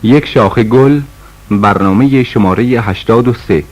یک شاخه گل، برنامه شماره 83.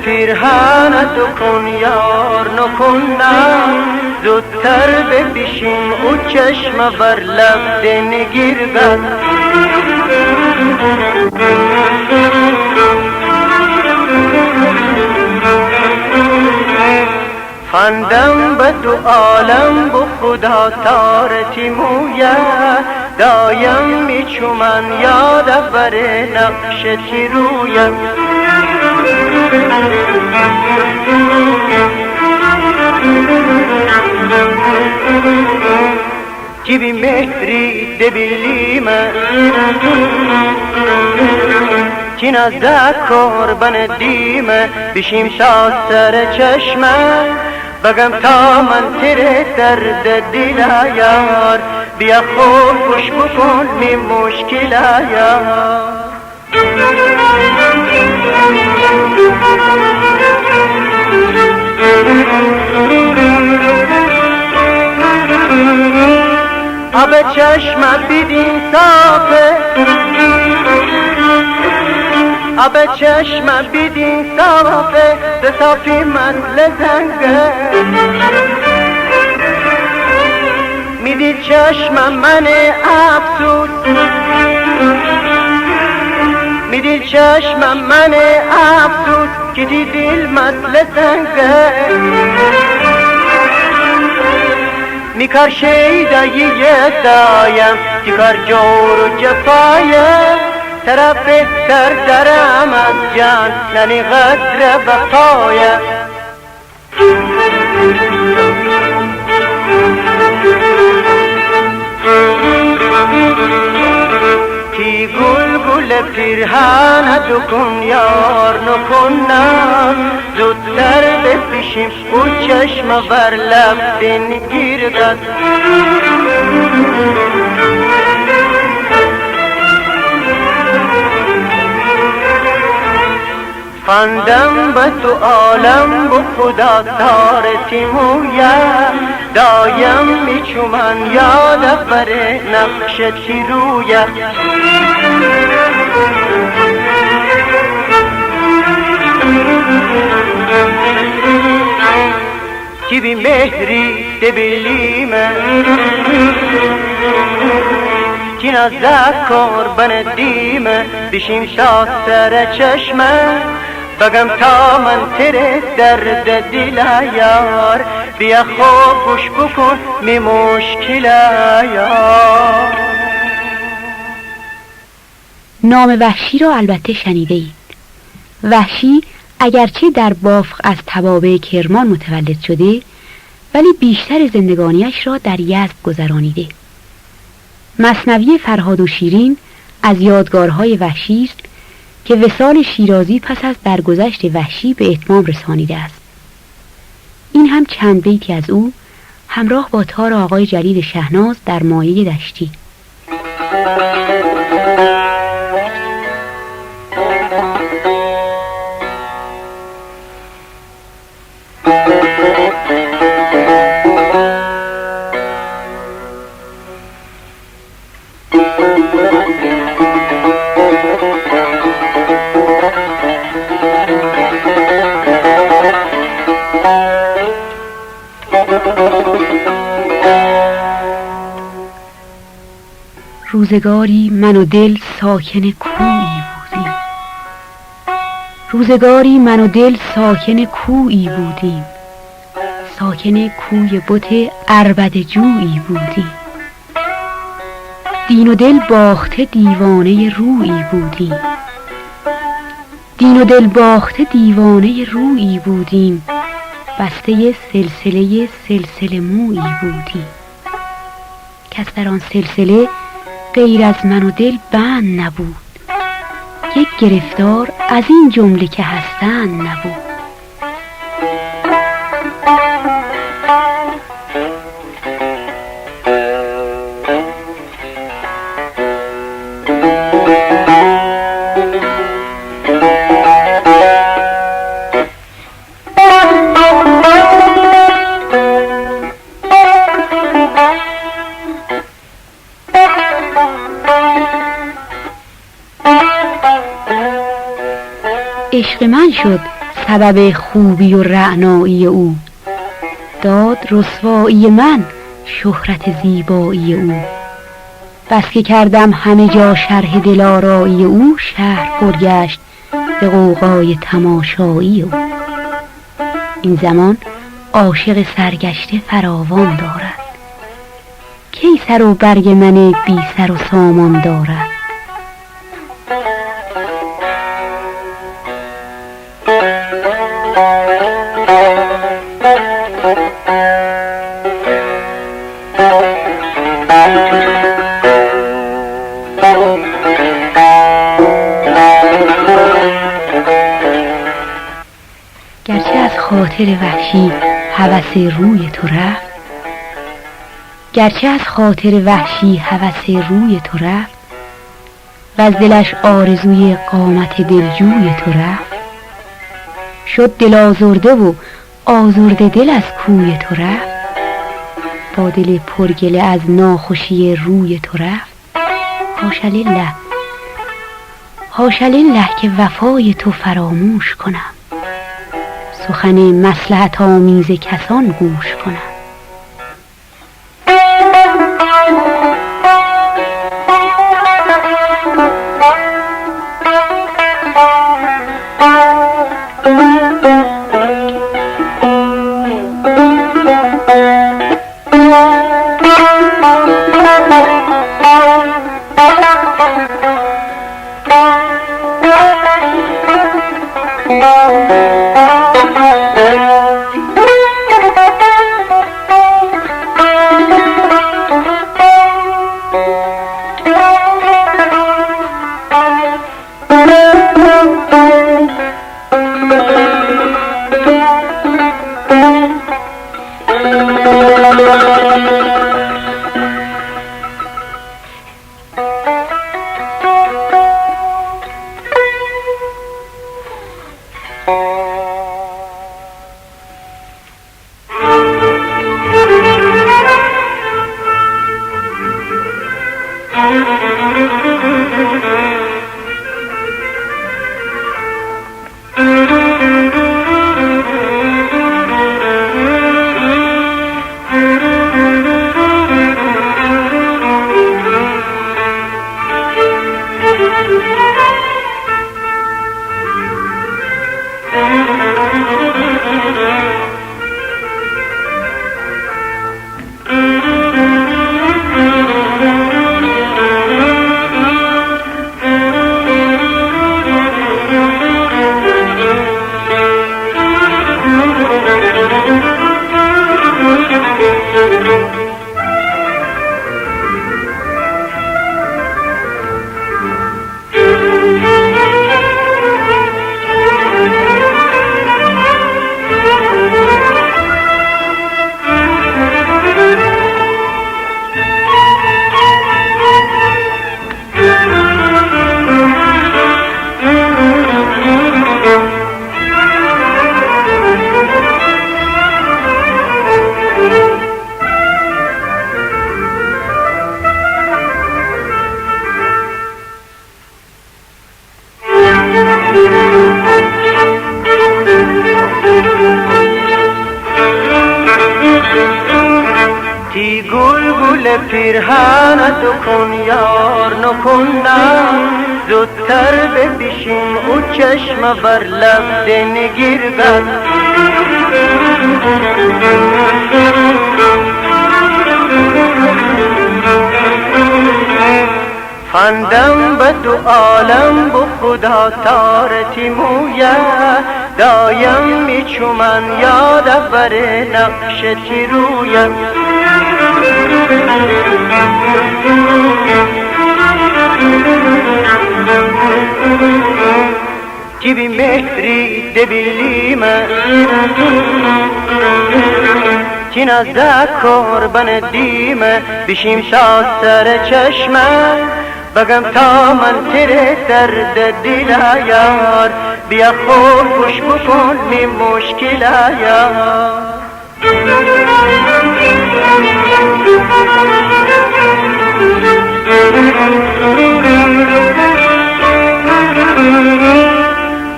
پیرهنت کن یار نکنم زودتر بپیشیم او چشم بر لب نگیر بد فندم به دو عالم به خدا تارتی مویه دایم میچومن یاد بر نقشتی رویم جیبی مهری دبیلیمه چی نزدکار بندیمه بشیم تا سر چشمه بگم تا من تیره درد دیل یار بیا خوب خوش بکن می مشکل یار آب چشم بیدین صافه آب چشم بیدین صافه ده صافی من لزنگه میدی چشم من افسوس میدی چشم من افسوس که دی دل مثل سنگه میکار شیدایی دایم چیکار جور و جفایه طرف سر درم از جان ننی غدر بقایه کی گل گل پیرهنت کن یار نکنم زودتر بپیشیم او چشم بر لب نگیر دست فندم به تو عالم به خدا تارتی مویه دایم میچومن یاد بر نقشتی رویه کی بی مهری دبیلیمه کی نزدکار بندیمه بشیم تا سر چشمه بگم تا من تیره درد دیل یار بیا خوب گوش بکن می مشکل یار. نام وحشی را البته شنیده اید. وحشی اگرچه در بافق از توابع کرمان متولد شده ولی بیشتر زندگانیش را در یزد گذرانیده. مثنوی فرهاد و شیرین از یادگارهای وحشی است که وصال شیرازی پس از درگذشت وحشی به اتمام رسانیده است. این هم چند بیتی از او همراه با تار آقای جلیل شهناز در مایه دشتی. روزگاری من و دل ساکن کویی بودیم. روزگاری من و دل ساکن کویی بودیم. ساکن کوی بت عربد جویی بودیم. دین و دل باخته دیوانه رویی بودیم. دین و دل باخته دیوانه رویی بودیم. بسته سلسله مویی بودیم. کس در آن سلسله غیر از من و دل بند نبود. یک گرفتار از این جمله که هستند نبود. عشق من شد سبب خوبی و رعنایی او. داد رسوایی من شهرت زیبایی او. بس که کردم همه جا شرح دلارایی او. شهر پر گشت به غوغای تماشایی او. این زمان عاشق سرگشته فراوان دارد. کی سر و برگ من بی سر و سامان دارد. گرچه از خاطر وحشی هوس روی تو رفت. گرچه از خاطر وحشی هوس روی تو رفت. و از دلش آرزوی قامت دلجوی تو رفت. شد دل آزرده و آزرده دل از کوی تو رفت. با دل پرگله از ناخوشی روی تو رفت. حاشا لله حاشا لله که وفای تو فراموش کنم. سخن مصلحت آمیز کسان گوش کنم. گل پیرهن دکن یار نکنم زودتر ببیشیم او چشم بر لب دنگیر بر فندم به دو عالم به خدا تارتی مویه دایم میچومن یاد بر نقشتی رویم کی بی مهری دبیلیمه کی نزدک قربان دیمه بشیم تا سر چشمه بگم تا من تیره درد دل یار بیا خوب گوش بکن می مشکل یار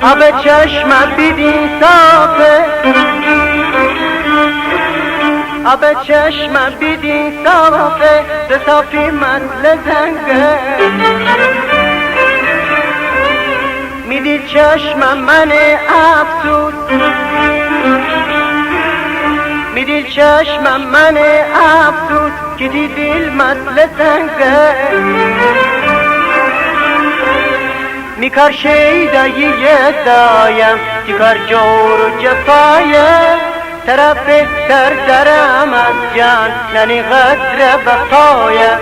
آب چشم بیدین صافه آب چشم بیدین صافه به صافی مثل زنگه میدی چشم من افسوس میدی چشم من افسوس که دی دل مثل زنگه میکار شیدایی دایم چیکار جور و جفایه طرف بهتر درم از جان ننی قدر بقایه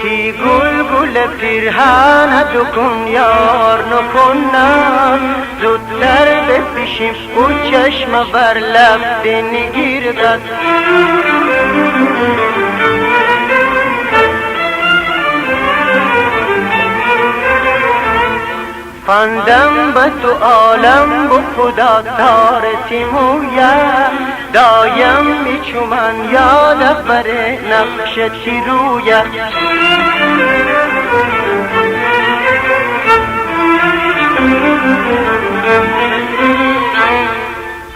کی گل گل پیرهن دکن یار نکنم زودتر بپیشیم او چشم بر لب دنگیر بد فندم به تو عالم به خدا تارتی مویه دایم میچومن یاد بر نقشتی رویه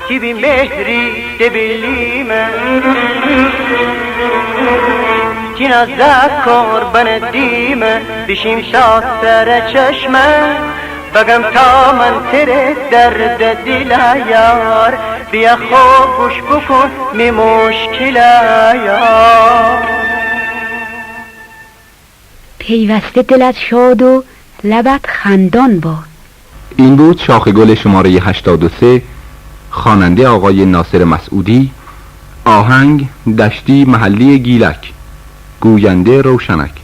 کی بی مهری دبیلیمه کی نزدک قربان دیمه بشیم تا سر چشمه بگم تا من تیره درد دل یار بیا خوب گوش بکن می مشکل یار پیوسته دلت شاد و لبت خندان باد. این بود شاخ گل شماره 83، خواننده آقای ناصر مسعودی، آهنگ دشتی محلی گیلک، گوینده روشنک.